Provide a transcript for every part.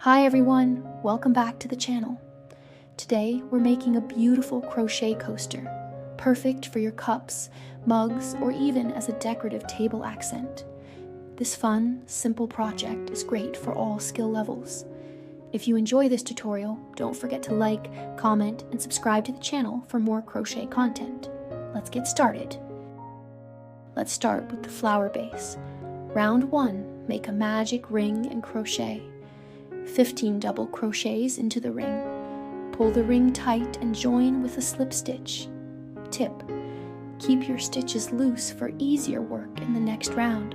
Hi everyone, welcome back to the channel. Today we're making a beautiful crochet coaster, perfect for your cups, mugs, or even as a decorative table accent. This fun, simple project is great for all skill levels. If you enjoy this tutorial, don't forget to like, comment, and subscribe to the channel for more crochet content. Let's get started. Let's start with the flower base. Round 1, make a magic ring and crochet. 15 double crochets into the ring. Pull the ring tight and join with a slip stitch. Tip: keep your stitches loose for easier work in the next round.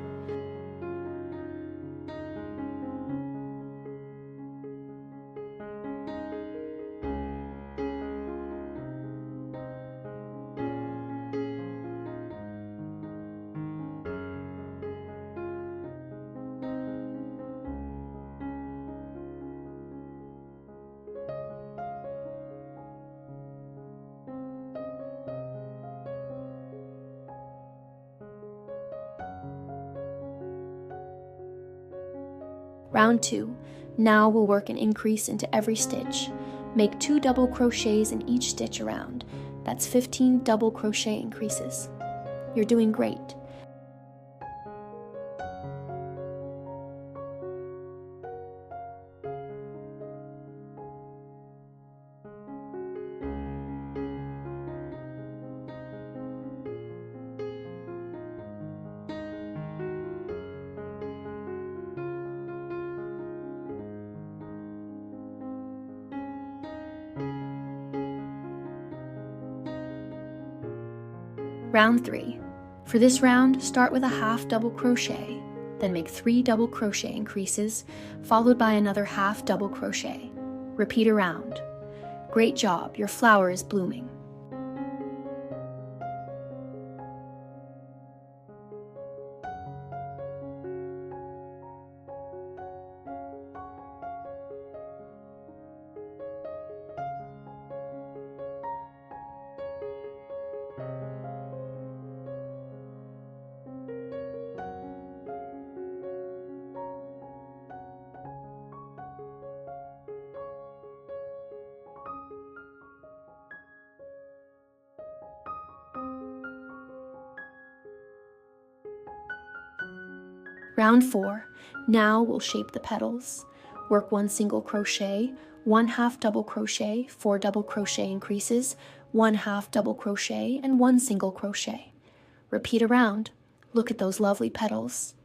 Round 2. Now we'll work an increase into every stitch. Make 2 double crochets in each stitch around. That's 15 double crochet increases. You're doing great. Round 3. For this round, start with a half double crochet, then make 3 double crochet increases, followed by another half double crochet. Repeat around. Great job, your flower is blooming. Round 4. Now we'll shape the petals. Work 1 single crochet, 1 half double crochet, 4 double crochet increases, 1 half double crochet, and 1 single crochet. Repeat around. Look at those lovely petals.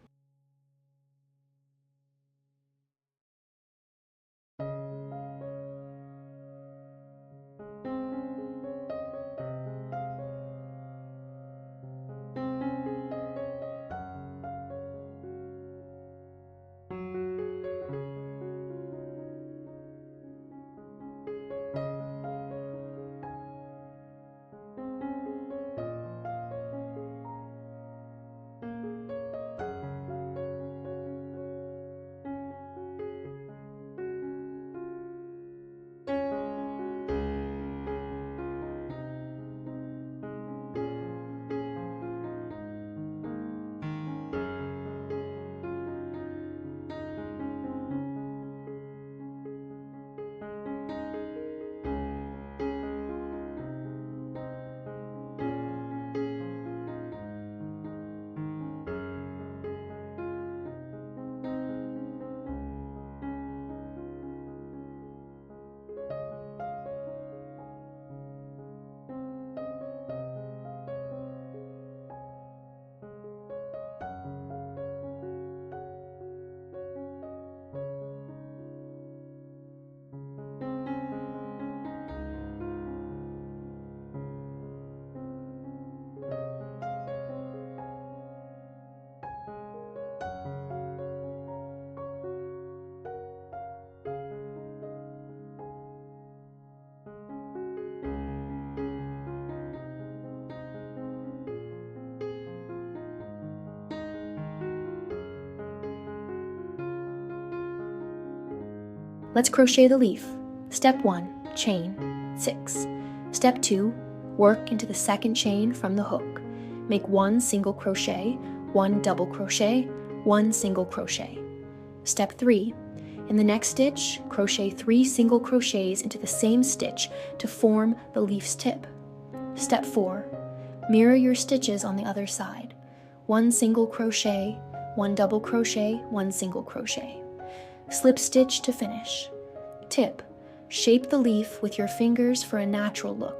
Let's crochet the leaf. Step 1, chain 6. Step 2, work into the second chain from the hook. Make 1 single crochet, 1 double crochet, 1 single crochet. Step 3, In the next stitch, crochet 3 single crochets into the same stitch to form the leaf's tip. Step 4. Mirror your stitches on the other side. 1 single crochet, 1 double crochet, 1 single crochet. Slip stitch to finish. Tip: shape the leaf with your fingers for a natural look.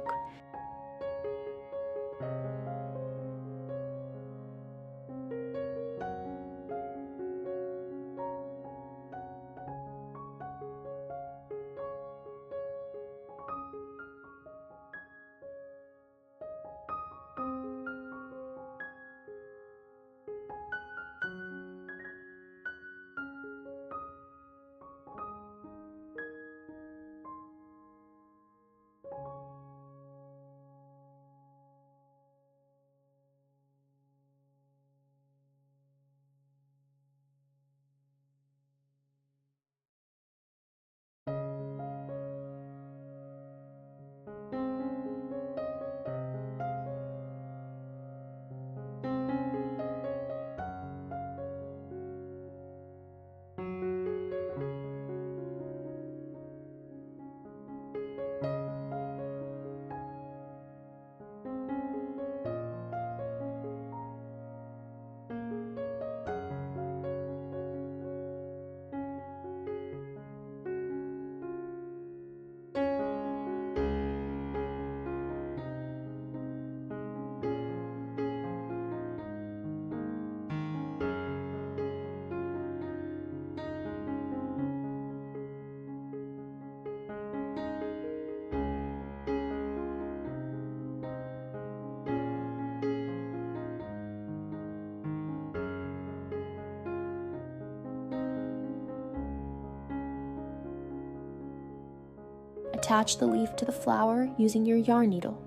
Attach the leaf to the flower using your yarn needle.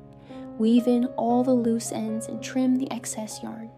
Weave in all the loose ends and trim the excess yarn.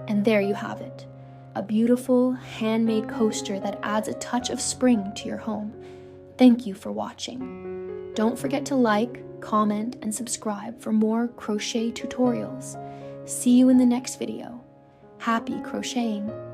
And there you have it, a beautiful handmade coaster that adds a touch of spring to your home. Thank you for watching. Don't forget to like, comment, and subscribe for more crochet tutorials. See you in the next video. Happy crocheting!